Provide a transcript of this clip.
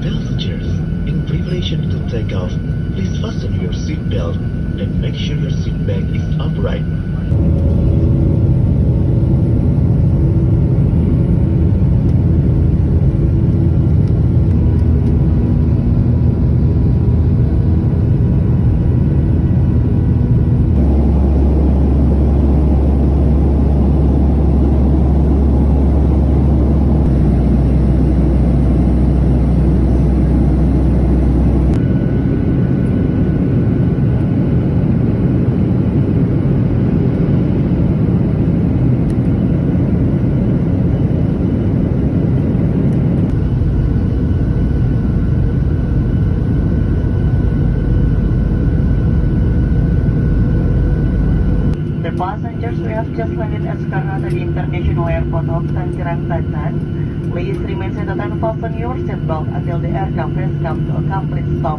passengers, in preparation to take off, please fasten your seatbelt and make sure your seat back is upright. Passengers, we have just landed at Soekarno-Hatta International Airport of Tanggerang, Banten. Please remain seated and fasten your seatbelt until the aircraft has come to a complete stop.